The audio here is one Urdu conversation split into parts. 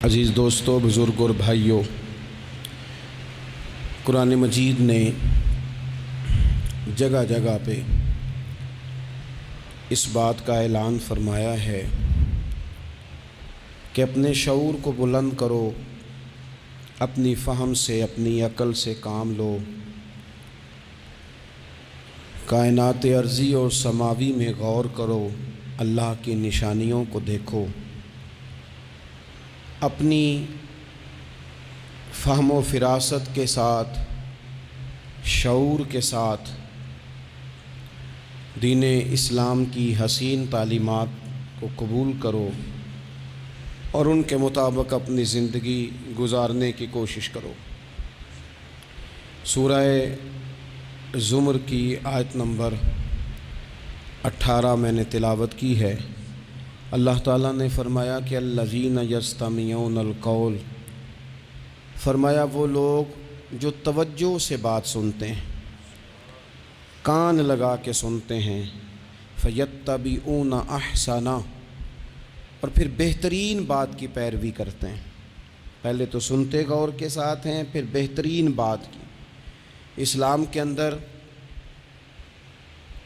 عزیز دوستو، بزرگ اور بھائیوں، قرآن مجید نے جگہ جگہ پہ اس بات کا اعلان فرمایا ہے کہ اپنے شعور کو بلند کرو، اپنی فہم سے، اپنی عقل سے کام لو، کائنات ارضی اور سماوی میں غور کرو، اللہ کی نشانیوں کو دیکھو، اپنی فہم و فراست کے ساتھ، شعور کے ساتھ دین اسلام کی حسین تعلیمات کو قبول کرو اور ان کے مطابق اپنی زندگی گزارنے کی کوشش کرو۔ سورہ زمر کی آیت نمبر 18 میں نے تلاوت کی ہے۔ اللہ تعالیٰ نے فرمایا کہ الذین یستمعون القول، فرمایا وہ لوگ جو توجہ سے بات سنتے ہیں، کان لگا کے سنتے ہیں، فیتبعون احسنہ، اور پھر بہترین بات کی پیروی کرتے ہیں۔ پہلے تو سنتے غور کے ساتھ ہیں، پھر بہترین بات کی۔ اسلام کے اندر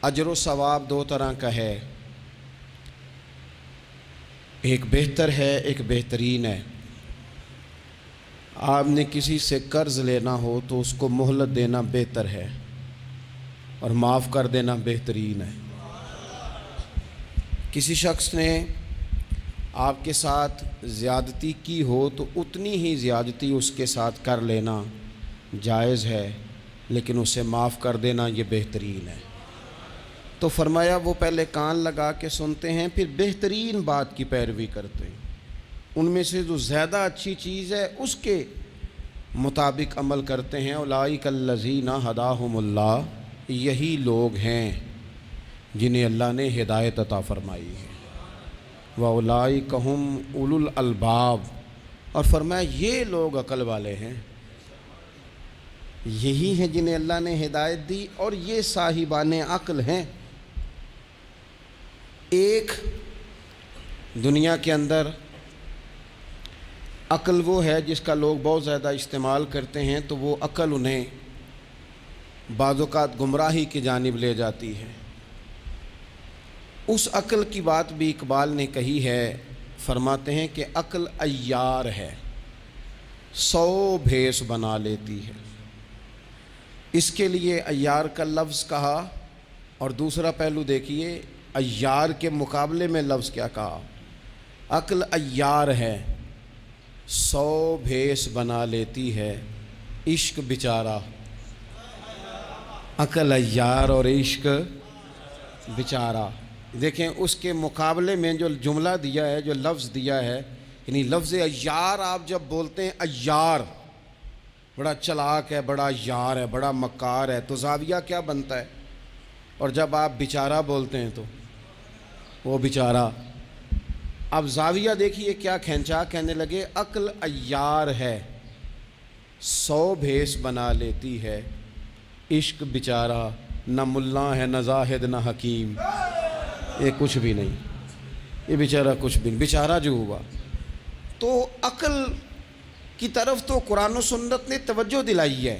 اجر و ثواب دو طرح کا ہے، ایک بہتر ہے، ایک بہترین ہے۔ آپ نے کسی سے قرض لینا ہو تو اس کو مہلت دینا بہتر ہے اور معاف کر دینا بہترین ہے۔ کسی شخص نے آپ کے ساتھ زیادتی کی ہو تو اتنی ہی زیادتی اس کے ساتھ کر لینا جائز ہے، لیکن اسے معاف کر دینا یہ بہترین ہے۔ تو فرمایا وہ پہلے کان لگا کے سنتے ہیں، پھر بہترین بات کی پیروی کرتے ہیں، ان میں سے جو زیادہ اچھی چیز ہے اس کے مطابق عمل کرتے ہیں۔ اولئک الذین ھداھم اللہ، یہی لوگ ہیں جنہیں اللہ نے ہدایت عطا فرمائی ہے۔ واولئک ھم اولو الالباب، اور فرمایا یہ لوگ عقل والے ہیں، یہی ہیں جنہیں اللہ نے ہدایت دی اور یہ صاحبان عقل ہیں۔ ایک دنیا کے اندر عقل وہ ہے جس کا لوگ بہت زیادہ استعمال کرتے ہیں، تو وہ عقل انہیں بعض اوقات گمراہی کی جانب لے جاتی ہے۔ اس عقل کی بات بھی اقبال نے کہی ہے، فرماتے ہیں کہ عقل عیار ہے، 100 بھیس بنا لیتی ہے۔ اس کے لیے عیار کا لفظ کہا، اور دوسرا پہلو دیکھیے عیار کے مقابلے میں لفظ کیا کہا۔ عقل عیار ہے، 100 بھیس بنا لیتی ہے، عشق بیچارہ۔ عقل عیار اور عشق بیچارہ، دیکھیں اس کے مقابلے میں جو جملہ دیا ہے، جو لفظ دیا ہے، یعنی لفظ عیار آپ جب بولتے ہیں عیار بڑا چلاک ہے، بڑا یار ہے، بڑا مکار ہے، تو زاویہ کیا بنتا ہے؟ اور جب آپ بیچارہ بولتے ہیں تو وہ بیچارہ۔ اب زاویہ دیکھیے کیا کھینچا، کہنے لگے عقل عیار ہے، 100 بھیس بنا لیتی ہے، عشق بیچارہ، نہ ملا ہے، نہ زاہد، نہ حکیم، یہ کچھ بھی نہیں، یہ بیچارہ کچھ بھی نہیں، بیچارہ جو ہوا۔ تو عقل کی طرف تو قرآن و سنت نے توجہ دلائی ہے،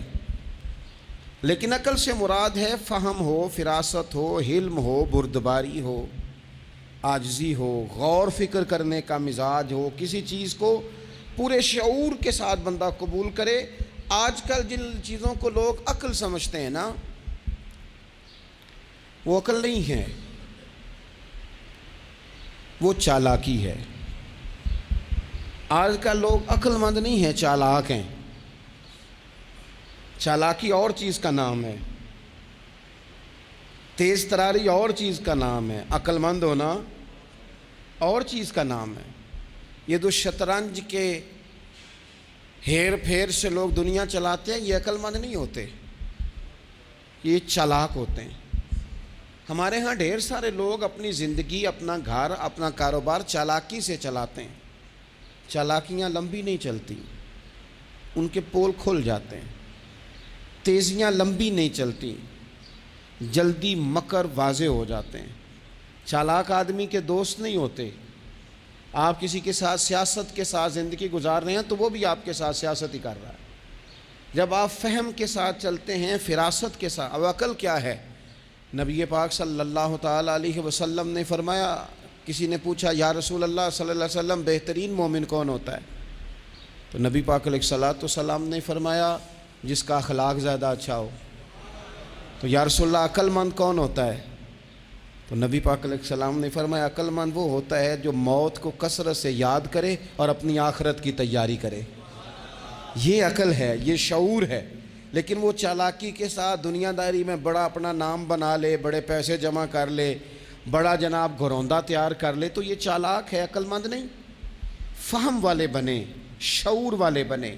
لیکن عقل سے مراد ہے فہم ہو، فراست ہو، حلم ہو، بردباری ہو، عاجزی ہو، غور فکر کرنے کا مزاج ہو، کسی چیز کو پورے شعور کے ساتھ بندہ قبول کرے۔ آج کل جن چیزوں کو لوگ عقل سمجھتے ہیں نا، وہ عقل نہیں ہے، وہ چالاکی ہے۔ آج کل لوگ عقل مند نہیں ہیں، چالاک ہیں۔ چالاکی اور چیز کا نام ہے، تیز تراری اور چیز کا نام ہے، عقل مند ہونا اور چیز کا نام ہے۔ یہ جو شطرنج کے ہیر پھیر سے لوگ دنیا چلاتے ہیں، یہ عقل مند نہیں ہوتے، یہ چالاک ہوتے ہیں۔ ہمارے ہاں ڈھیر سارے لوگ اپنی زندگی، اپنا گھر، اپنا کاروبار چالاکی سے چلاتے ہیں۔ چالاکیاں لمبی نہیں چلتی، ان کے پول کھل جاتے ہیں۔ تیزیاں لمبی نہیں چلتی، جلدی مکر واضح ہو جاتے ہیں۔ چالاک آدمی کے دوست نہیں ہوتے، آپ کسی کے ساتھ سیاست کے ساتھ زندگی گزار رہے ہیں تو وہ بھی آپ کے ساتھ سیاست ہی کر رہا ہے۔ جب آپ فہم کے ساتھ چلتے ہیں، فراست کے ساتھ، اب عقل کیا ہے؟ نبی پاک صلی اللہ تعالیٰ علیہ وسلم نے فرمایا، کسی نے پوچھا یا رسول اللہ صلی اللہ علیہ وسلم بہترین مومن کون ہوتا ہے؟ تو نبی پاک علیہ الصلوۃ والسلام نے فرمایا جس کا اخلاق زیادہ اچھا ہو۔ تو یا رسول اللہ عقل مند کون ہوتا ہے؟ تو نبی پاک علیہ السلام نے فرمایا عقل مند وہ ہوتا ہے جو موت کو کثرت سے یاد کرے اور اپنی آخرت کی تیاری کرے۔ یہ عقل ہے، یہ شعور ہے۔ لیکن وہ چالاکی کے ساتھ دنیا داری میں بڑا اپنا نام بنا لے، بڑے پیسے جمع کر لے، بڑا جناب گھروندہ تیار کر لے، تو یہ چالاک ہے، عقل مند نہیں۔ فہم والے بنیں، شعور والے بنیں،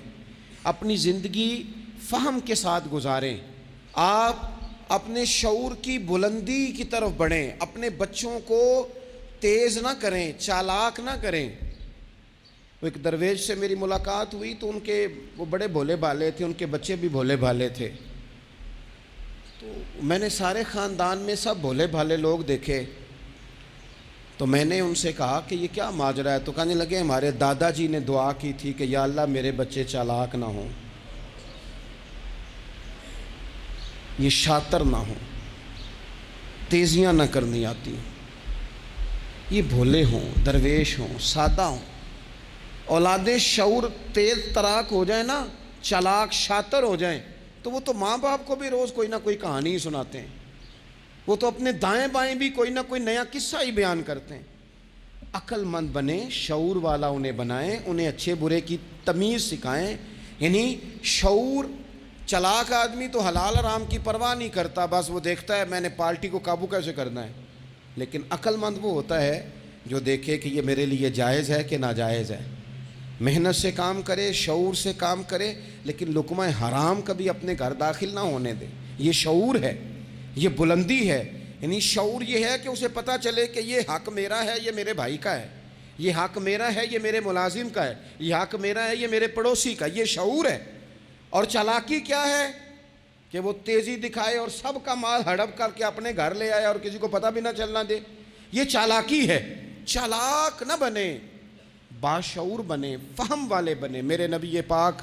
اپنی زندگی فہم کے ساتھ گزاریں۔ آپ اپنے شعور کی بلندی کی طرف بڑھیں، اپنے بچوں کو تیز نہ کریں، چالاک نہ کریں۔ ایک درویش سے میری ملاقات ہوئی تو وہ بڑے بھولے بھالے تھے، ان کے بچے بھی بھولے بھالے تھے۔ تو میں نے سارے خاندان میں سب بھولے بھالے لوگ دیکھے، تو میں نے ان سے کہا کہ یہ کیا ماجرا ہے؟ تو کہنے لگے ہمارے دادا جی نے دعا کی تھی کہ یا اللہ میرے بچے چالاک نہ ہوں، یہ شاطر نہ ہوں، تیزیاں نہ کرنی آتی، یہ بھولے ہوں، درویش ہوں، سادہ ہوں۔ اولادیں شعور تیز تراک ہو جائیں نا، چالاک شاطر ہو جائیں، تو وہ تو ماں باپ کو بھی روز کوئی نہ کوئی کہانی ہی سناتے ہیں، وہ تو اپنے دائیں بائیں بھی کوئی نہ کوئی نیا قصہ ہی بیان کرتے ہیں۔ عقل مند بنیں، شعور والا انہیں بنائیں، انہیں اچھے برے کی تمیز سکھائیں۔ یعنی شعور، چالاک آدمی تو حلال حرام کی پرواہ نہیں کرتا، بس وہ دیکھتا ہے میں نے پارٹی کو قابو کیسے کرنا ہے۔ لیکن عقل مند وہ ہوتا ہے جو دیکھے کہ یہ میرے لیے جائز ہے کہ ناجائز ہے، محنت سے کام کرے، شعور سے کام کرے، لیکن لقمہ حرام کبھی اپنے گھر داخل نہ ہونے دے۔ یہ شعور ہے، یہ بلندی ہے۔ یعنی شعور یہ ہے کہ اسے پتہ چلے کہ یہ حق میرا ہے، یہ میرے بھائی کا ہے، یہ حق میرا ہے، یہ میرے ملازم کا ہے، یہ حق میرا ہے، یہ میرے پڑوسی کا۔ یہ شعور ہے۔ اور چالاکی کیا ہے کہ وہ تیزی دکھائے اور سب کا مال ہڑپ کر کے اپنے گھر لے آئے اور کسی کو پتہ بھی نہ چلنا دے۔ یہ چالاکی ہے۔ چالاک نہ بنے، باشعور بنے، فہم والے بنے۔ میرے نبی پاک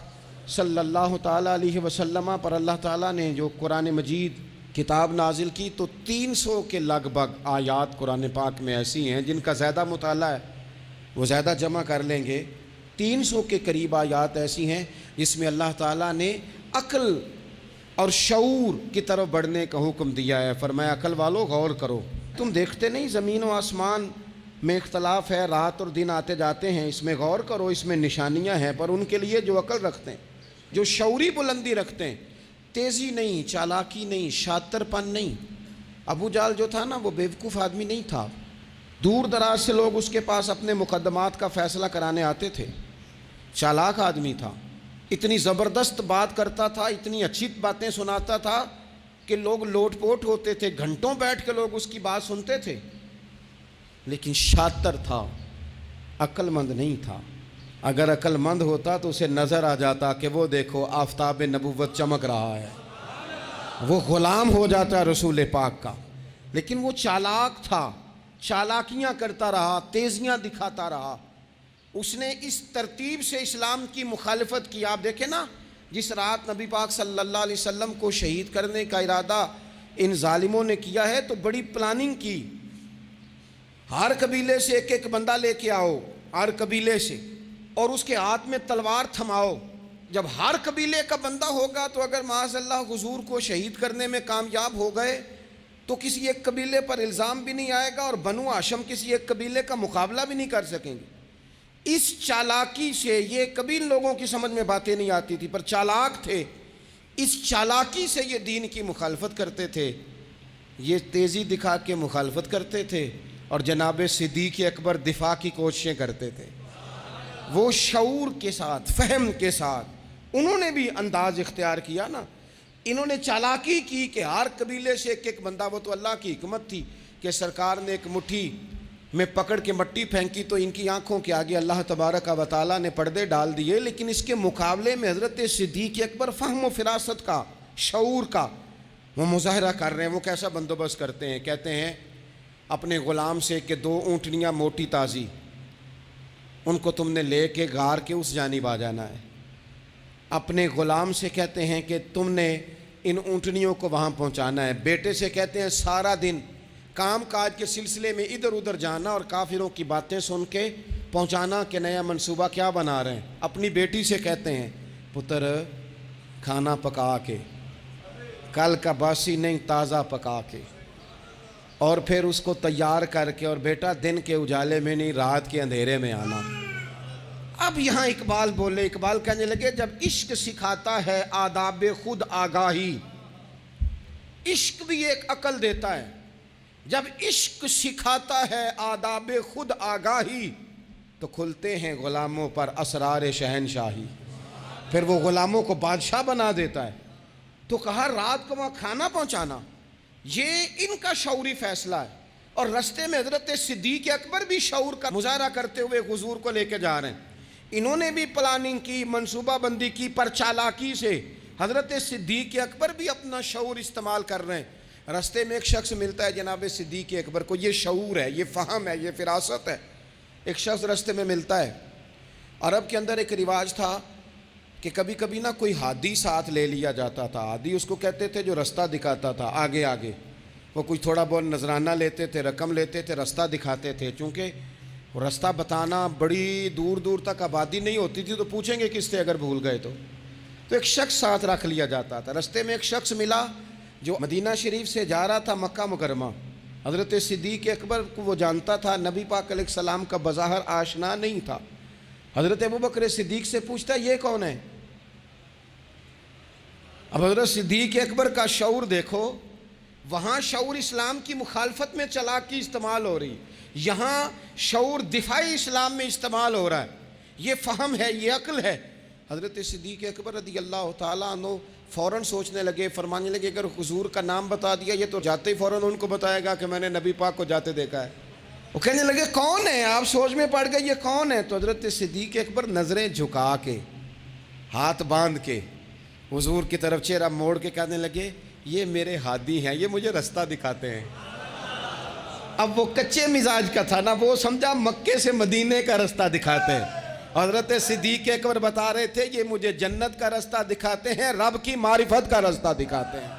صلی اللہ تعالیٰ علیہ وسلم پر اللہ تعالیٰ نے جو قرآن مجید کتاب نازل کی تو 300 کے لگ بھگ آیات قرآن پاک میں ایسی ہیں جن کا زیادہ مطالعہ ہے وہ زیادہ جمع کر لیں گے۔ 300 کے قریب آیات ایسی ہیں جس میں اللہ تعالیٰ نے عقل اور شعور کی طرف بڑھنے کا حکم دیا ہے۔ فرمایا عقل والو غور کرو، تم دیکھتے نہیں زمین و آسمان میں اختلاف ہے، رات اور دن آتے جاتے ہیں، اس میں غور کرو، اس میں نشانیاں ہیں، پر ان کے لیے جو عقل رکھتے ہیں، جو شعوری بلندی رکھتے ہیں، تیزی نہیں، چالاکی نہیں، شاطر پن نہیں۔ ابو جہل جو تھا نا وہ بیوقوف آدمی نہیں تھا، دور دراز سے لوگ اس کے پاس اپنے مقدمات کا فیصلہ کرانے آتے تھے۔ چالاک آدمی تھا، اتنی زبردست بات کرتا تھا، اتنی اچھی باتیں سناتا تھا کہ لوگ لوٹ پوٹ ہوتے تھے، گھنٹوں بیٹھ کے لوگ اس کی بات سنتے تھے۔ لیکن شاطر تھا، عقل مند نہیں تھا۔ اگر عقل مند ہوتا تو اسے نظر آ جاتا کہ وہ دیکھو آفتاب نبوت چمک رہا ہے، وہ غلام ہو جاتا رسول پاک کا۔ لیکن وہ چالاک تھا، چالاکیاں کرتا رہا، تیزیاں دکھاتا رہا۔ اس نے اس ترتیب سے اسلام کی مخالفت کی۔ آپ دیکھیں نا، جس رات نبی پاک صلی اللہ علیہ وسلم کو شہید کرنے کا ارادہ ان ظالموں نے کیا ہے تو بڑی پلاننگ کی۔ ہر قبیلے سے ایک ایک بندہ لے کے آؤ، ہر قبیلے سے، اور اس کے ہاتھ میں تلوار تھماؤ۔ جب ہر قبیلے کا بندہ ہوگا تو اگر معاذ اللہ حضور کو شہید کرنے میں کامیاب ہو گئے تو کسی ایک قبیلے پر الزام بھی نہیں آئے گا اور بنو ہاشم کسی ایک قبیلے کا مقابلہ بھی نہیں کر سکیں گے۔ اس چالاکی سے، یہ کبھی لوگوں کی سمجھ میں باتیں نہیں آتی تھی پر چالاک تھے، اس چالاکی سے یہ دین کی مخالفت کرتے تھے، یہ تیزی دکھا کے مخالفت کرتے تھے، اور جناب صدیق اکبر دفاع کی کوششیں کرتے تھے۔ وہ شعور کے ساتھ، فہم کے ساتھ انہوں نے بھی انداز اختیار کیا نا۔ انہوں نے چالاکی کی کہ ہر قبیلے سے ایک ایک بندہ، وہ تو اللہ کی حکمت تھی کہ سرکار نے ایک مٹھی میں پکڑ کے مٹی پھینکی تو ان کی آنکھوں کے آگے اللہ تبارک و تعالیٰ نے پردے ڈال دیے، لیکن اس کے مقابلے میں حضرت صدیق اکبر فہم و فراست کا، شعور کا وہ مظاہرہ کر رہے ہیں۔ وہ کیسا بندوبست کرتے ہیں؟ کہتے ہیں اپنے غلام سے کہ 2 اونٹنیاں موٹی تازی ان کو تم نے لے کے غار کے اس جانب آ جانا ہے۔ اپنے غلام سے کہتے ہیں کہ تم نے ان اونٹنیوں کو وہاں پہنچانا ہے۔ بیٹے سے کہتے ہیں سارا دن کام کاج کے سلسلے میں ادھر ادھر جانا اور کافروں کی باتیں سن کے پہنچانا کہ نیا منصوبہ کیا بنا رہے ہیں۔ اپنی بیٹی سے کہتے ہیں پتر کھانا پکا کے، کل کا باسی نہیں تازہ پکا کے، اور پھر اس کو تیار کر کے، اور بیٹا دن کے اجالے میں نہیں رات کے اندھیرے میں آنا۔ اب یہاں اقبال بولے، اقبال کہنے لگے جب عشق سکھاتا ہے آداب خود آگاہی، عشق بھی ایک عقل دیتا ہے، جب عشق سکھاتا ہے آداب خود آگاہی تو کھلتے ہیں غلاموں پر اسرار شہنشاہی، پھر وہ غلاموں کو بادشاہ بنا دیتا ہے۔ تو کہا رات کو وہاں کھانا پہنچانا یہ ان کا شعوری فیصلہ ہے، اور رستے میں حضرت صدیق اکبر بھی شعور کا مظاہرہ کرتے ہوئے حضور کو لے کے جا رہے ہیں۔ انہوں نے بھی پلاننگ کی، منصوبہ بندی کی، پر چالاکی سے حضرت صدیق اکبر بھی اپنا شعور استعمال کر رہے ہیں۔ رستے میں ایک شخص ملتا ہے جناب صدیق اکبر کو، یہ شعور ہے، یہ فہم ہے، یہ فراست ہے۔ ایک شخص رستے میں ملتا ہے۔ عرب کے اندر ایک رواج تھا کہ کبھی کبھی نا کوئی ہادی ساتھ لے لیا جاتا تھا۔ ہادی اس کو کہتے تھے جو رستہ دکھاتا تھا آگے آگے، وہ کچھ تھوڑا بہت نذرانہ لیتے تھے، رقم لیتے تھے، رستہ دکھاتے تھے۔ چونکہ رستہ بتانا بڑی دور دور تک آبادی نہیں ہوتی تھی تو پوچھیں گے کس سے اگر بھول گئے تو ایک شخص ساتھ رکھ لیا جاتا تھا۔ رستے میں ایک شخص ملا جو مدینہ شریف سے جا رہا تھا مکہ مکرمہ۔ حضرت صدیق اکبر کو وہ جانتا تھا، نبی پاک علیہ السلام کا بظاہر آشنا نہیں تھا۔ حضرت ابوبکر صدیق سے پوچھتا یہ کون ہے؟ اب حضرت صدیق اکبر کا شعور دیکھو، وہاں شعور اسلام کی مخالفت میں چالاکی استعمال ہو رہی، یہاں شعور دفاعی اسلام میں استعمال ہو رہا ہے۔ یہ فہم ہے، یہ عقل ہے۔ حضرت صدیق اکبر رضی اللہ تعالیٰ عنہ فوراً سوچنے لگے، فرمانے لگے اگر حضور کا نام بتا دیا یہ تو جاتے ہی فوراً ان کو بتائے گا کہ میں نے نبی پاک کو جاتے دیکھا ہے۔ وہ کہنے لگے کون ہے؟ آپ سوچ میں پڑ گئے یہ کون ہے؟ تو حضرت صدیق اکبر نظریں جھکا کے، ہاتھ باندھ کے حضور کی طرف چہرہ موڑ کے کہنے لگے یہ میرے ہادی ہیں، یہ مجھے رستہ دکھاتے ہیں۔ اب وہ کچے مزاج کا تھا نا، وہ سمجھا مکے سے مدینے کا رستہ دکھاتے ہیں۔ حضرت صدیق اکبر بتا رہے تھے یہ مجھے جنت کا رستہ دکھاتے ہیں، رب کی معرفت کا رستہ دکھاتے ہیں۔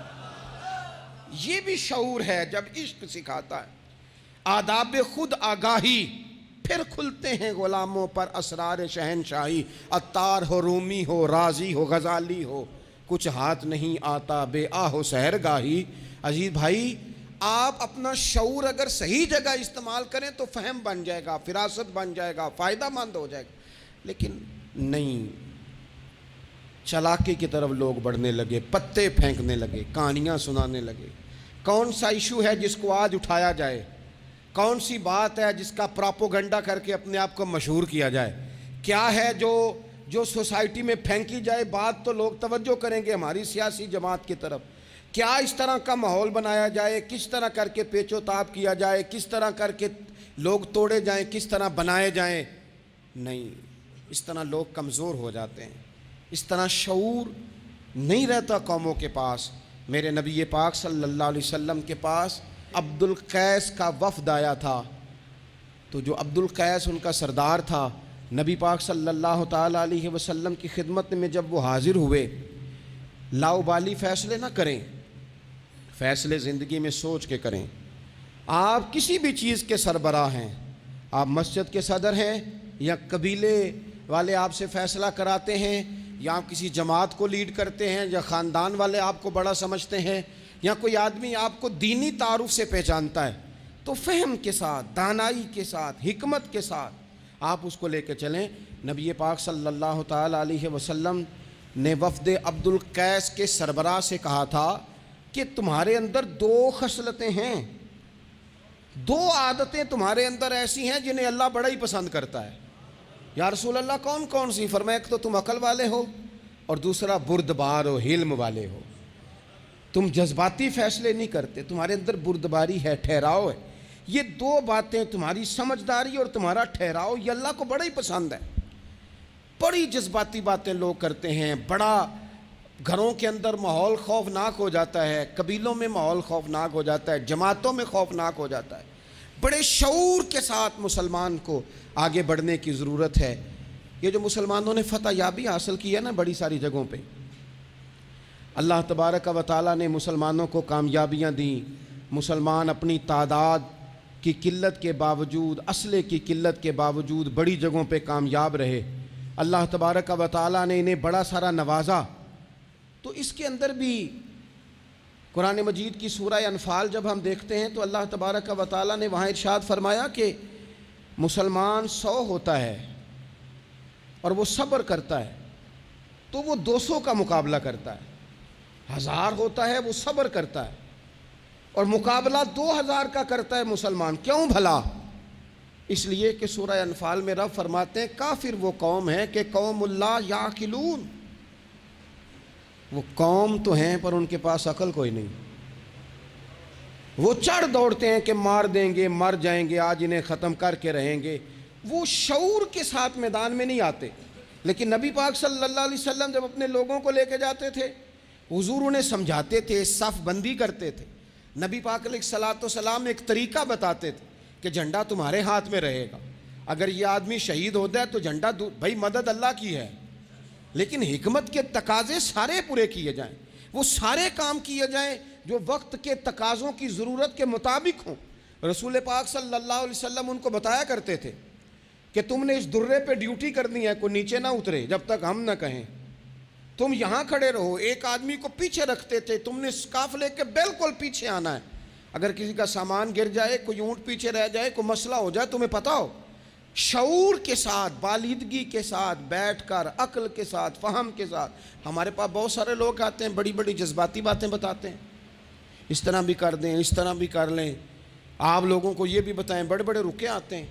یہ بھی شعور ہے جب عشق سکھاتا ہے آداب خود آگاہی، پھر کھلتے ہیں غلاموں پر اسرار شہنشاہی۔ عطار ہو، رومی ہو، رازی ہو، غزالی ہو، کچھ ہاتھ نہیں آتا بے آہ و سحرگاہی۔ عزیز بھائی آپ اپنا شعور اگر صحیح جگہ استعمال کریں تو فہم بن جائے گا، فراست بن جائے گا، فائدہ مند ہو جائے گا، لیکن نہیں، چالاکی کی طرف لوگ بڑھنے لگے، پتے پھینکنے لگے، کہانیاں سنانے لگے۔ کون سا ایشو ہے جس کو آج اٹھایا جائے؟ کون سی بات ہے جس کا پراپوگنڈا کر کے اپنے آپ کو مشہور کیا جائے؟ کیا ہے جو سوسائٹی میں پھینکی جائے بات تو لوگ توجہ کریں گے ہماری سیاسی جماعت کی طرف؟ کیا اس طرح کا ماحول بنایا جائے، کس طرح کر کے پیچ و تاب کیا جائے، کس طرح کر کے لوگ توڑے جائیں، کس طرح بنائے جائیں؟ نہیں، اس طرح لوگ کمزور ہو جاتے ہیں، اس طرح شعور نہیں رہتا قوموں کے پاس۔ میرے نبی پاک صلی اللہ علیہ وسلم کے پاس عبد القیس کا وفد آیا تھا، تو جو عبد القیس ان کا سردار تھا، نبی پاک صلی اللہ تعالیٰ علیہ وسلم کی خدمت میں جب وہ حاضر ہوئے، لاؤبالی فیصلے نہ کریں، فیصلے زندگی میں سوچ کے کریں۔ آپ کسی بھی چیز کے سربراہ ہیں، آپ مسجد کے صدر ہیں یا قبیلے والے آپ سے فیصلہ کراتے ہیں، یا آپ کسی جماعت کو لیڈ کرتے ہیں، یا خاندان والے آپ کو بڑا سمجھتے ہیں، یا کوئی آدمی آپ کو دینی تعارف سے پہچانتا ہے، تو فہم کے ساتھ، دانائی کے ساتھ، حکمت کے ساتھ آپ اس کو لے کے چلیں۔ نبی پاک صلی اللہ تعالیٰ علیہ وسلم نے وفد عبد القیس کے سربراہ سے کہا تھا کہ تمہارے اندر دو خصلتیں ہیں، دو عادتیں تمہارے اندر ایسی ہیں جنہیں اللہ بڑا ہی پسند کرتا ہے۔ یا رسول اللہ کون کون سی؟ فرمایا ایک تو تم عقل والے ہو، اور دوسرا بردبار ہو، حلم والے ہو۔ تم جذباتی فیصلے نہیں کرتے، تمہارے اندر بردباری ہے، ٹھہراؤ ہے۔ یہ دو باتیں، تمہاری سمجھداری اور تمہارا ٹھہراؤ، یہ اللہ کو بڑا ہی پسند ہے۔ بڑی جذباتی باتیں لوگ کرتے ہیں، بڑا گھروں کے اندر ماحول خوفناک ہو جاتا ہے، قبیلوں میں ماحول خوفناک ہو جاتا ہے، جماعتوں میں خوفناک ہو جاتا ہے، بڑے شعور کے ساتھ مسلمان کو آگے بڑھنے کی ضرورت ہے۔ یہ جو مسلمانوں نے فتح یابی حاصل کی ہے نا بڑی ساری جگہوں پہ، اللہ تبارک و تعالیٰ نے مسلمانوں کو کامیابیاں دیں۔ مسلمان اپنی تعداد کی قلت کے باوجود، اسلحے کی قلت کے باوجود بڑی جگہوں پہ کامیاب رہے۔ اللہ تبارک و تعالیٰ نے انہیں بڑا سارا نوازا۔ تو اس کے اندر بھی قرآن مجید کی سورہ انفال جب ہم دیکھتے ہیں تو اللہ تبارک و تعالیٰ نے وہاں ارشاد فرمایا کہ مسلمان 100 ہوتا ہے اور وہ صبر کرتا ہے تو وہ 200 کا مقابلہ کرتا ہے۔ 1000 ہوتا ہے وہ صبر کرتا ہے اور مقابلہ 2000 کا کرتا ہے مسلمان۔ کیوں بھلا؟ اس لیے کہ سورہ انفال میں رب فرماتے ہیں کافر وہ قوم ہے کہ قوم اللہ یعقلون، وہ قوم تو ہیں پر ان کے پاس عقل کوئی نہیں۔ وہ چڑھ دوڑتے ہیں کہ مار دیں گے، مر جائیں گے، آج انہیں ختم کر کے رہیں گے۔ وہ شعور کے ساتھ میدان میں نہیں آتے۔ لیکن نبی پاک صلی اللہ علیہ وسلم جب اپنے لوگوں کو لے کے جاتے تھے، حضور انہیں سمجھاتے تھے، صف بندی کرتے تھے۔ نبی پاک علیہ الصلوۃ والسلام ایک طریقہ بتاتے تھے کہ جھنڈا تمہارے ہاتھ میں رہے گا، اگر یہ آدمی شہید ہو جائے تو جھنڈا بھائی مدد اللہ کی ہے، لیکن حکمت کے تقاضے سارے پورے کیے جائیں، وہ سارے کام کیے جائیں جو وقت کے تقاضوں کی ضرورت کے مطابق ہوں۔ رسول پاک صلی اللہ علیہ وسلم ان کو بتایا کرتے تھے کہ تم نے اس درے پہ ڈیوٹی کرنی ہے، کوئی نیچے نہ اترے جب تک ہم نہ کہیں، تم یہاں کھڑے رہو۔ ایک آدمی کو پیچھے رکھتے تھے، تم نے قافلے کے بالکل پیچھے آنا ہے، اگر کسی کا سامان گر جائے، کوئی اونٹ پیچھے رہ جائے، کوئی مسئلہ ہو جائے، تمہیں پتہ ہو۔ شعور کے ساتھ، بالیدگی کے ساتھ بیٹھ کر، عقل کے ساتھ، فہم کے ساتھ۔ ہمارے پاس بہت سارے لوگ آتے ہیں، بڑی بڑی جذباتی باتیں بتاتے ہیں، اس طرح بھی کر دیں، اس طرح بھی کر لیں، آپ لوگوں کو یہ بھی بتائیں۔ بڑے بڑے رکے آتے ہیں،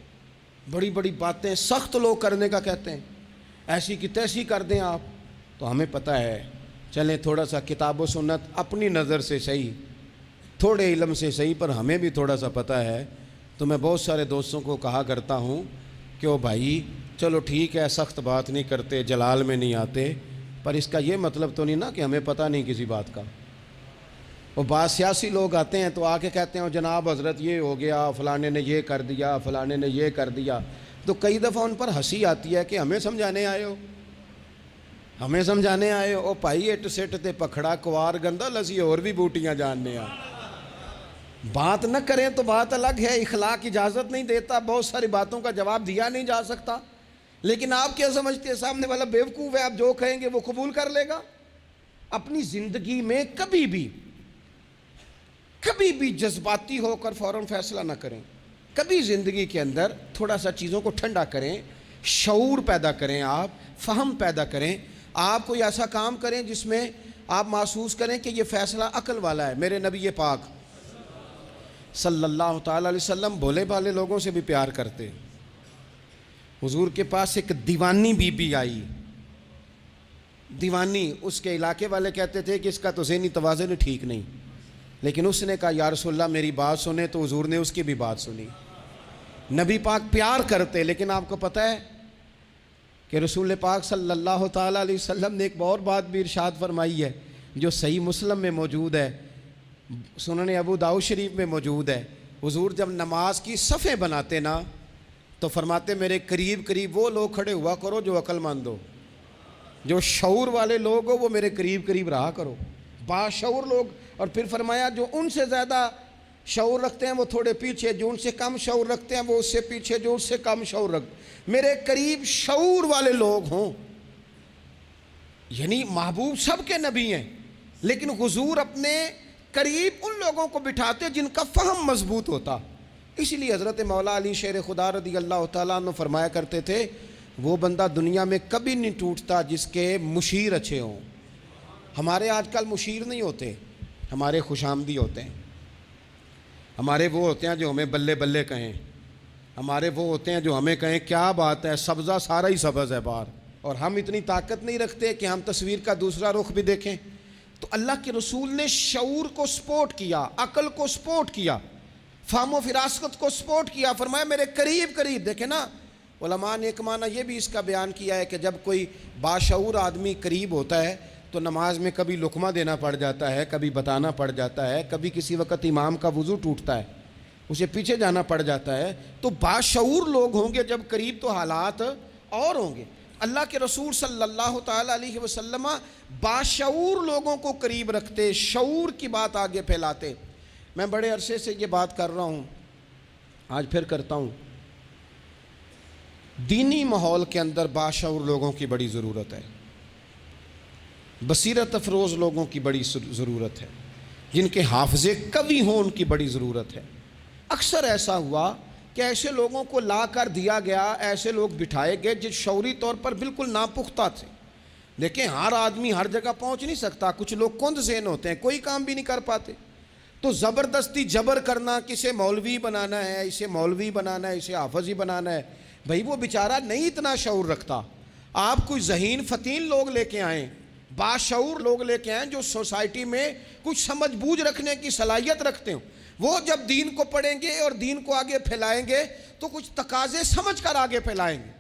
بڑی بڑی باتیں سخت لوگ کرنے کا کہتے ہیں، ایسی کی تیسی کر دیں آپ۔ تو ہمیں پتہ ہے، چلیں تھوڑا سا کتاب و سنت اپنی نظر سے صحیح، تھوڑے علم سے صحیح، پر ہمیں بھی تھوڑا سا پتہ ہے۔ تو میں بہت سارے دوستوں کو کہا کرتا ہوں کہ او بھائی چلو ٹھیک ہے، سخت بات نہیں کرتے، جلال میں نہیں آتے، پر اس کا یہ مطلب تو نہیں نا کہ ہمیں پتہ نہیں کسی بات کا۔ وہ بعض سیاسی لوگ آتے ہیں تو آ کے کہتے ہیں جناب حضرت یہ ہو گیا، فلانے نے یہ کر دیا، فلانے نے یہ کر دیا، تو کئی دفعہ ان پر ہنسی آتی ہے کہ ہمیں سمجھانے آئے ہو، ہمیں سمجھانے آئے ہو۔ او بھائی اٹ سٹ تے پکھڑا کوار گندا لسی اور بھی بوٹیاں جاننے آ۔ بات نہ کریں تو بات الگ ہے، اخلاق اجازت نہیں دیتا، بہت ساری باتوں کا جواب دیا نہیں جا سکتا، لیکن آپ کیا سمجھتے ہیں سامنے والا بیوقوف ہے، آپ جو کہیں گے وہ قبول کر لے گا؟ اپنی زندگی میں کبھی بھی جذباتی ہو کر فوراً فیصلہ نہ کریں، کبھی زندگی کے اندر تھوڑا سا چیزوں کو ٹھنڈا کریں، شعور پیدا کریں، آپ فہم پیدا کریں، آپ کوئی ایسا کام کریں جس میں آپ محسوس کریں کہ یہ فیصلہ عقل والا ہے۔ میرے نبی پاک صلی اللہ تعالیٰ علیہ وسلم بھولے بھالے لوگوں سے بھی پیار کرتے۔ حضور کے پاس ایک دیوانی بی بی آئی، دیوانی، اس کے علاقے والے کہتے تھے کہ اس کا تو ذہنی توازن ٹھیک نہیں، لیکن اس نے کہا یا رسول اللہ میری بات سنیں، تو حضور نے اس کی بھی بات سنی۔ نبی پاک پیار کرتے، لیکن آپ کو پتہ ہے کہ رسول پاک صلی اللہ تعالیٰ علیہ وسلم نے ایک اور بات بھی ارشاد فرمائی ہے جو صحیح مسلم میں موجود ہے، سنن ابو داؤد شریف میں موجود ہے۔ حضور جب نماز کی صفیں بناتے نا تو فرماتے میرے قریب قریب وہ لوگ کھڑے ہوا کرو جو عقل مند ہو، جو شعور والے لوگ ہو وہ میرے قریب قریب رہا کرو، باشعور لوگ۔ اور پھر فرمایا جو ان سے زیادہ شعور رکھتے ہیں وہ تھوڑے پیچھے، جو ان سے کم شعور رکھتے ہیں وہ اس سے پیچھے، جو اس سے کم شعور رکھتے میرے قریب شعور والے لوگ ہوں۔ یعنی محبوب سب کے نبی ہیں، لیکن حضور اپنے قریب ان لوگوں کو بٹھاتے جن کا فہم مضبوط ہوتا۔ اسی لیے حضرت مولا علی شیر خدا رضی اللہ تعالیٰ عنہ فرمایا کرتے تھے وہ بندہ دنیا میں کبھی نہیں ٹوٹتا جس کے مشیر اچھے ہوں۔ ہمارے آج کل مشیر نہیں ہوتے، ہمارے خوش آمدی ہوتے ہیں، ہمارے وہ ہوتے ہیں جو ہمیں بلے بلے کہیں، ہمارے وہ ہوتے ہیں جو ہمیں کہیں کیا بات ہے، سبزہ سارا ہی سبز ہے باہر، اور ہم اتنی طاقت نہیں رکھتے کہ ہم تصویر کا دوسرا رخ بھی دیکھیں۔ تو اللہ کے رسول نے شعور کو سپورٹ کیا، عقل کو سپورٹ کیا، فہم و فراست کو سپورٹ کیا، فرمایا میرے قریب قریب۔ دیکھیں نا علماء نے ایک معنی یہ بھی اس کا بیان کیا ہے کہ جب کوئی باشعور آدمی قریب ہوتا ہے تو نماز میں کبھی لقمہ دینا پڑ جاتا ہے، کبھی بتانا پڑ جاتا ہے، کبھی کسی وقت امام کا وضو ٹوٹتا ہے، اسے پیچھے جانا پڑ جاتا ہے. تو باشعور لوگ ہوں گے جب قریب تو حالات اور ہوں گے. اللہ کے رسول صلی اللہ تعالیٰ علیہ وسلم باشعور لوگوں کو قریب رکھتے, شعور کی بات آگے پھیلاتے. میں بڑے عرصے سے یہ بات کر رہا ہوں, آج پھر کرتا ہوں. دینی ماحول کے اندر باشعور لوگوں کی بڑی ضرورت ہے, بصیرت افروز لوگوں کی بڑی ضرورت ہے, جن کے حافظے قوی ہوں ان کی بڑی ضرورت ہے. اکثر ایسا ہوا کہ ایسے لوگوں کو لا کر دیا گیا, ایسے لوگ بٹھائے گئے جو شعوری طور پر بالکل ناپختہ تھے. دیکھیں ہر آدمی ہر جگہ پہنچ نہیں سکتا, کچھ لوگ کند ذہن ہوتے ہیں, کوئی کام بھی نہیں کر پاتے. تو زبردستی جبر کرنا, کسے مولوی بنانا ہے, اسے مولوی بنانا ہے, اسے حافظی بنانا ہے, بھئی وہ بیچارہ نہیں اتنا شعور رکھتا. آپ کوئی ذہین فتین لوگ لے کے آئیں, باشعور لوگ لے کے آئیں جو سوسائٹی میں کچھ سمجھ بوجھ رکھنے کی صلاحیت رکھتے ہوں. وہ جب دین کو پڑھیں گے اور دین کو آگے پھیلائیں گے تو کچھ تقاضے سمجھ کر آگے پھیلائیں گے.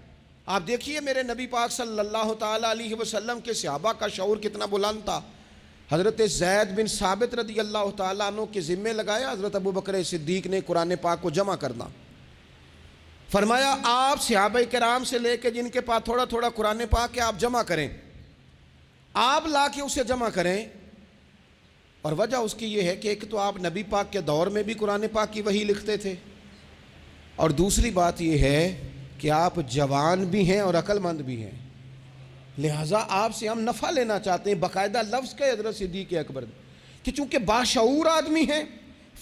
آپ دیکھیے میرے نبی پاک صلی اللہ تعالیٰ علیہ وسلم کے صحابہ کا شعور کتنا بلند تھا. حضرت زید بن ثابت رضی اللہ تعالیٰ عنہ کے ذمے لگایا حضرت ابو بکر صدیق نے قرآن پاک کو جمع کرنا. فرمایا آپ صحابہ کرام سے لے کے جن کے پاس تھوڑا تھوڑا قرآن پاک ہے آپ جمع کریں, آپ لا کے اسے جمع کریں. اور وجہ اس کی یہ ہے کہ ایک تو آپ نبی پاک کے دور میں بھی قرآن پاک کی وحی لکھتے تھے, اور دوسری بات یہ ہے کہ آپ جوان بھی ہیں اور عقل مند بھی ہیں, لہٰذا آپ سے ہم نفع لینا چاہتے ہیں. باقاعدہ لفظ کے حضرت صدیق اکبر کہ چونکہ باشعور آدمی ہیں,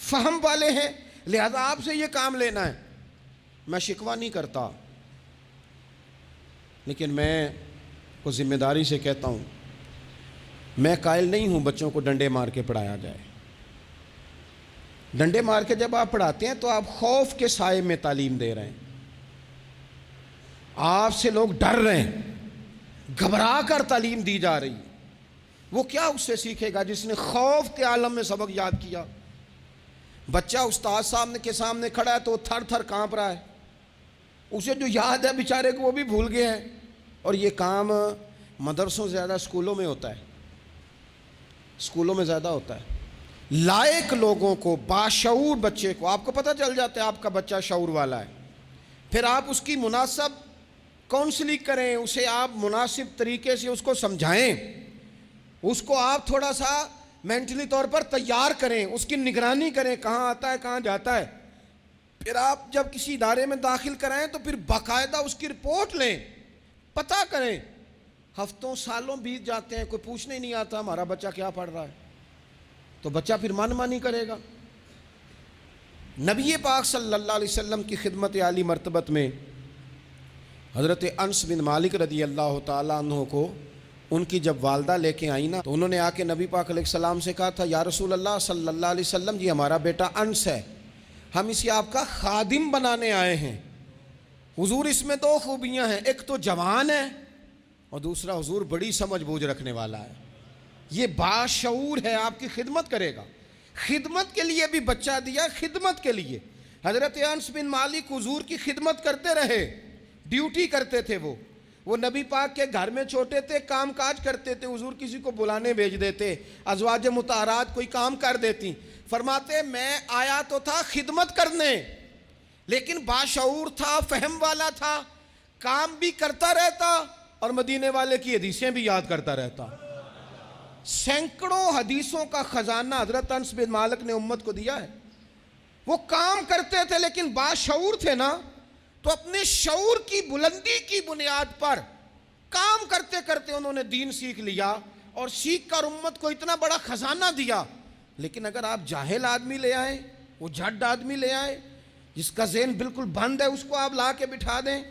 فہم والے ہیں, لہٰذا آپ سے یہ کام لینا ہے. میں شکوہ نہیں کرتا, لیکن میں کو ذمہ داری سے کہتا ہوں, میں قائل نہیں ہوں بچوں کو ڈنڈے مار کے پڑھایا جائے. ڈنڈے مار کے جب آپ پڑھاتے ہیں تو آپ خوف کے سائے میں تعلیم دے رہے ہیں, آپ سے لوگ ڈر رہے ہیں, گھبرا کر تعلیم دی جا رہی. وہ کیا اس سے سیکھے گا جس نے خوف کے عالم میں سبق یاد کیا؟ بچہ استاد سامنے کے سامنے کھڑا ہے تو وہ تھر تھر کانپ رہا ہے, اسے جو یاد ہے بیچارے کو وہ بھی بھول گئے ہیں. اور یہ کام مدرسوں سے زیادہ اسکولوں میں ہوتا ہے, اسکولوں میں زیادہ ہوتا ہے. لائق لوگوں کو, باشعور بچے کو آپ کو پتہ چل جاتا ہے آپ کا بچہ شعور والا ہے, پھر آپ اس کی مناسب کاؤنسلنگ کریں, اسے آپ مناسب طریقے سے اس کو سمجھائیں, اس کو آپ تھوڑا سا مینٹلی طور پر تیار کریں, اس کی نگرانی کریں کہاں آتا ہے کہاں جاتا ہے. پھر آپ جب کسی ادارے میں داخل کرائیں تو پھر باقاعدہ اس کی رپورٹ لیں, پتہ کریں. ہفتوں سالوں بیت جاتے ہیں, کوئی پوچھنے نہیں آتا ہمارا بچہ کیا پڑھ رہا ہے, تو بچہ پھر من مانی کرے گا. نبی پاک صلی اللہ علیہ وسلم کی خدمت عالی مرتبت میں حضرت انس بن مالک رضی اللہ تعالیٰ عنہ کو ان کی جب والدہ لے کے آئی نا, تو انہوں نے آ کے نبی پاک علیہ السلام سے کہا تھا, یا رسول اللہ صلی اللہ علیہ وسلم جی ہمارا بیٹا انس ہے, ہم اسے آپ کا خادم بنانے آئے ہیں. حضور اس میں دو خوبیاں ہیں, ایک تو جوان ہے اور دوسرا حضور بڑی سمجھ بوجھ رکھنے والا ہے, یہ باشعور ہے, آپ کی خدمت کرے گا. خدمت کے لیے بھی بچہ دیا, خدمت کے لیے. حضرت انس بن مالک حضور کی خدمت کرتے رہے, ڈیوٹی کرتے تھے. وہ نبی پاک کے گھر میں چھوٹے تھے, کام کاج کرتے تھے, حضور کسی کو بلانے بھیج دیتے, ازواج مطہرات کوئی کام کر دیتی. فرماتے میں آیا تو تھا خدمت کرنے, لیکن باشعور تھا, فہم والا تھا, کام بھی کرتا رہتا اور مدینے والے کی حدیثیں بھی یاد کرتا رہتا. سینکڑوں حدیثوں کا خزانہ حضرت انس بن مالک نے امت کو دیا ہے. وہ کام کرتے تھے لیکن باشعور تھے نا, تو اپنے شعور کی بلندی کی بنیاد پر کام کرتے کرتے انہوں نے دین سیکھ لیا اور سیکھ کر امت کو اتنا بڑا خزانہ دیا. لیکن اگر آپ جاہل آدمی لے آئیں, وہ جھڈ آدمی لے آئیں جس کا ذہن بالکل بند ہے, اس کو آپ لا کے بٹھا دیں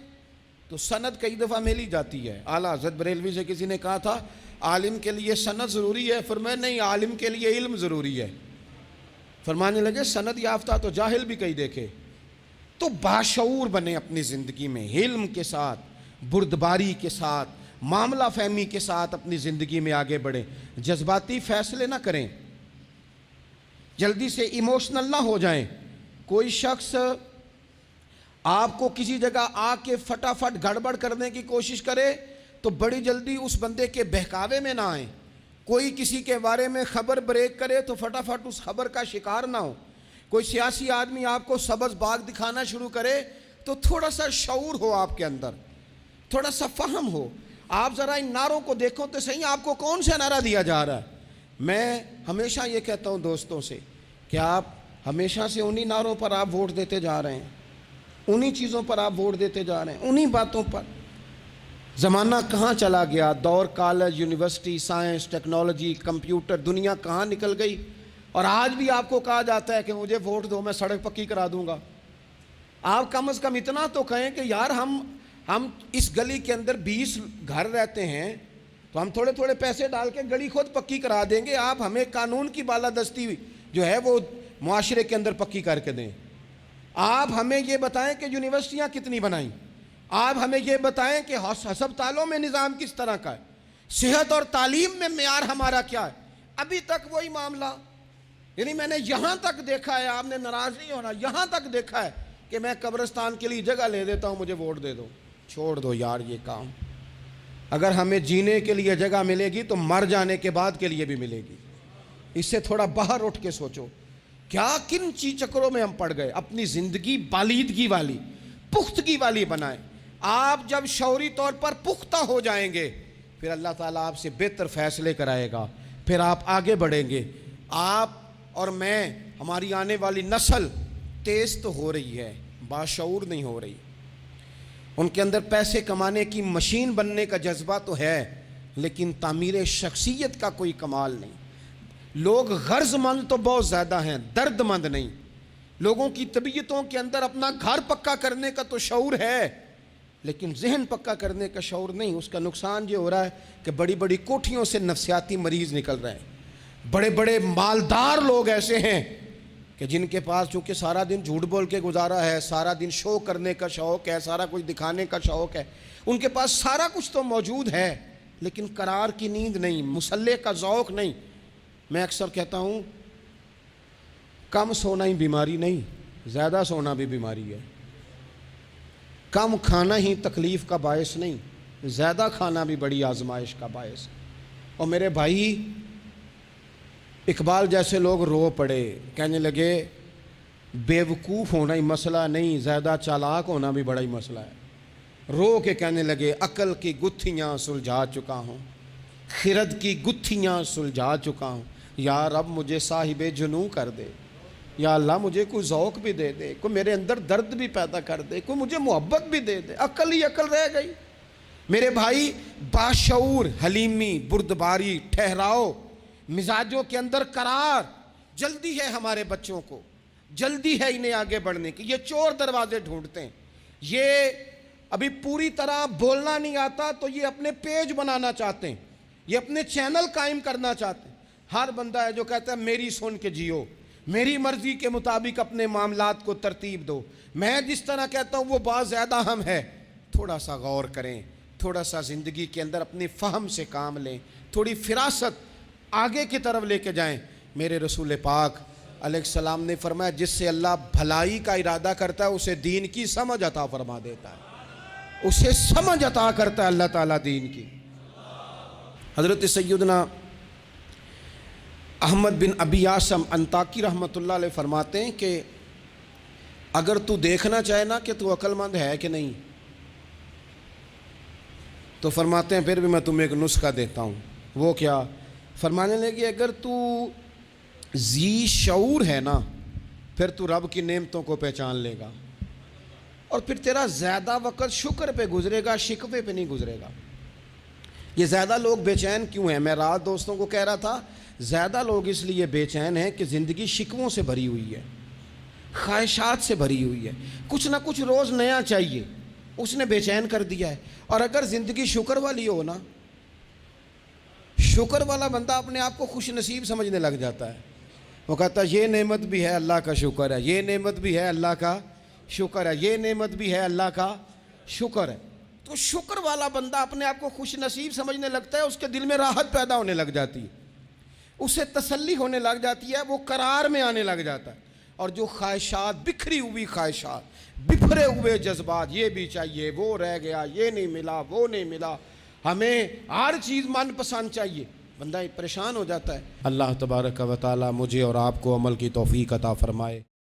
تو سند کئی دفعہ ملی جاتی ہے. اعلیٰ حضرت بریلوی سے کسی نے کہا تھا عالم کے لیے سند ضروری ہے, فرمایا نہیں, عالم کے لیے علم ضروری ہے. فرمانے لگے سند یافتہ تو جاہل بھی کئی دیکھے. تو باشعور بنے اپنی زندگی میں, علم کے ساتھ, بردباری کے ساتھ, معاملہ فہمی کے ساتھ اپنی زندگی میں آگے بڑھیں. جذباتی فیصلے نہ کریں, جلدی سے ایموشنل نہ ہو جائیں. کوئی شخص آپ کو کسی جگہ آ کے فٹافٹ گڑبڑ کرنے کی کوشش کرے تو بڑی جلدی اس بندے کے بہکاوے میں نہ آئیں. کوئی کسی کے بارے میں خبر بریک کرے تو فٹافٹ اس خبر کا شکار نہ ہو. کوئی سیاسی آدمی آپ کو سبز باغ دکھانا شروع کرے تو تھوڑا سا شعور ہو آپ کے اندر، تھوڑا سا فہم ہو. آپ ذرا ان نعروں کو دیکھو تو صحیح، آپ کو کون سا نعرہ دیا جا رہا ہے. میں ہمیشہ یہ کہتا ہوں دوستوں سے کہ آپ ہمیشہ سے انہی نعروں پر آپ ووٹ دیتے جا رہے ہیں، انہی چیزوں پر آپ ووٹ دیتے جا رہے ہیں، انہی باتوں پر. زمانہ کہاں چلا گیا، دور college, university, science, technology, computer, دنیا کہاں نکل گئی. اور آج بھی آپ کو کہا جاتا ہے کہ مجھے ووٹ دو، میں سڑک پکی کرا دوں گا. آپ کم از کم اتنا تو کہیں کہ یار ہم اس گلی کے اندر 20 گھر رہتے ہیں تو ہم تھوڑے تھوڑے پیسے ڈال کے گلی خود پکی کرا دیں گے. آپ ہمیں قانون کی بالادستی جو ہے وہ معاشرے کے اندر پکی کر کے دیں. آپ ہمیں یہ بتائیں کہ یونیورسٹیاں کتنی بنائیں، آپ ہمیں یہ بتائیں کہ ہسپتالوں میں نظام کس طرح کا ہے، صحت اور تعلیم میں معیار ہمارا کیا ہے. ابھی تک وہی معاملہ. یعنی میں نے یہاں تک دیکھا ہے، آپ نے ناراض نہیں ہونا، یہاں تک دیکھا ہے کہ میں قبرستان کے لیے جگہ لے دیتا ہوں، مجھے ووٹ دے دو. چھوڑ دو یار یہ کام. اگر ہمیں جینے کے لیے جگہ ملے گی تو مر جانے کے بعد کے لیے بھی ملے گی. اس سے تھوڑا باہر اٹھ کے سوچو کیا کن چکروں میں ہم پڑ گئے. اپنی زندگی بالیدگی والی، پختگی والی بنائیں. آپ جب شعوری طور پر پختہ ہو جائیں گے پھر اللہ تعالیٰ آپ سے بہتر فیصلے کرائے گا، پھر آپ آگے بڑھیں گے. آپ اور میں، ہماری آنے والی نسل تیز تو ہو رہی ہے، باشعور نہیں ہو رہی. ان کے اندر پیسے کمانے کی مشین بننے کا جذبہ تو ہے لیکن تعمیر شخصیت کا کوئی کمال نہیں. لوگ غرض مند تو بہت زیادہ ہیں، درد مند نہیں. لوگوں کی طبیعتوں کے اندر اپنا گھر پکا کرنے کا تو شعور ہے لیکن ذہن پکا کرنے کا شعور نہیں. اس کا نقصان یہ ہو رہا ہے کہ بڑی بڑی کوٹھیوں سے نفسیاتی مریض نکل رہے ہیں. بڑے بڑے مالدار لوگ ایسے ہیں کہ جن کے پاس چونکہ سارا دن جھوٹ بول کے گزارا ہے، سارا دن شو کرنے کا شوق ہے، سارا کچھ دکھانے کا شوق ہے، ان کے پاس سارا کچھ تو موجود ہے لیکن قرار کی نیند نہیں، مسلح کا ذوق نہیں. میں اکثر کہتا ہوں کم سونا ہی بیماری نہیں، زیادہ سونا بھی بیماری ہے. کم کھانا ہی تکلیف کا باعث نہیں، زیادہ کھانا بھی بڑی آزمائش کا باعث. اور میرے بھائی، اقبال جیسے لوگ رو پڑے، کہنے لگے بیوقوف ہونا ہی مسئلہ نہیں، زیادہ چالاک ہونا بھی بڑا ہی مسئلہ ہے. رو کے کہنے لگے عقل کی گتھیاں سلجھا چکا ہوں، خرد کی گتھیاں سلجھا چکا ہوں. یا رب مجھے صاحب جنوں کر دے، یا اللہ مجھے کوئی ذوق بھی دے دے، کوئی میرے اندر درد بھی پیدا کر دے، کوئی مجھے محبت بھی دے دے. عقل ہی عقل رہ گئی. میرے بھائی، باشعور، حلیمی، بردباری، ٹھہراؤ، مزاجوں کے اندر قرار. جلدی ہے ہمارے بچوں کو، جلدی ہے انہیں آگے بڑھنے کی. یہ چور دروازے ڈھونڈتے ہیں، یہ ابھی پوری طرح بولنا نہیں آتا تو یہ اپنے پیج بنانا چاہتے ہیں، یہ اپنے چینل قائم کرنا چاہتے ہیں. ہر بندہ ہے جو کہتا ہے میری سن کے جیو، میری مرضی کے مطابق اپنے معاملات کو ترتیب دو، میں جس طرح کہتا ہوں وہ بات زیادہ اہم ہے. تھوڑا سا غور کریں، تھوڑا سا زندگی کے اندر اپنی فہم سے کام لیں، تھوڑی فراست آگے کی طرف لے کے جائیں. میرے رسول پاک علیہ السلام نے فرمایا جس سے اللہ بھلائی کا ارادہ کرتا ہے اسے دین کی سمجھ عطا فرما دیتا ہے، اسے سمجھ عطا کرتا ہے اللہ تعالیٰ دین کی. حضرت سیدنا احمد بن ابی عاصم انطاکی رحمۃ اللہ علیہ فرماتے ہیں کہ اگر تو دیکھنا چاہے نا کہ تو عقل مند ہے کہ نہیں، تو فرماتے ہیں پھر بھی میں تمہیں ایک نسخہ دیتا ہوں. وہ کیا؟ فرمانے لگے اگر تو ذی شعور ہے نا پھر تو رب کی نعمتوں کو پہچان لے گا اور پھر تیرا زیادہ وقت شکر پہ گزرے گا، شکوے پہ نہیں گزرے گا. یہ زیادہ لوگ بے چین کیوں ہیں؟ میں رات دوستوں کو کہہ رہا تھا زیادہ لوگ اس لیے بے چین ہیں کہ زندگی شکووں سے بھری ہوئی ہے، خواہشات سے بھری ہوئی ہے، کچھ نہ کچھ روز نیا چاہیے، اس نے بے چین کر دیا ہے. اور اگر زندگی شکر والی ہو نا، شکر والا بندہ اپنے آپ کو خوش نصیب سمجھنے لگ جاتا ہے. وہ کہتا ہے یہ نعمت بھی ہے اللہ کا شکر ہے، یہ نعمت بھی ہے اللہ کا شکر ہے، یہ نعمت بھی ہے اللہ کا شکر ہے. تو شکر والا بندہ اپنے آپ کو خوش نصیب سمجھنے لگتا ہے، اس کے دل میں راحت پیدا ہونے لگ جاتی ہے، اسے تسلی ہونے لگ جاتی ہے، وہ قرار میں آنے لگ جاتا ہے. اور جو خواہشات، بکھری ہوئی خواہشات، بکھرے ہوئے جذبات، یہ بھی چاہیے، وہ رہ گیا، یہ نہیں ملا، وہ نہیں ملا، ہمیں ہر چیز من پسند چاہیے، بندہ پریشان ہو جاتا ہے. اللہ تبارک و تعالی مجھے اور آپ کو عمل کی توفیق عطا فرمائے.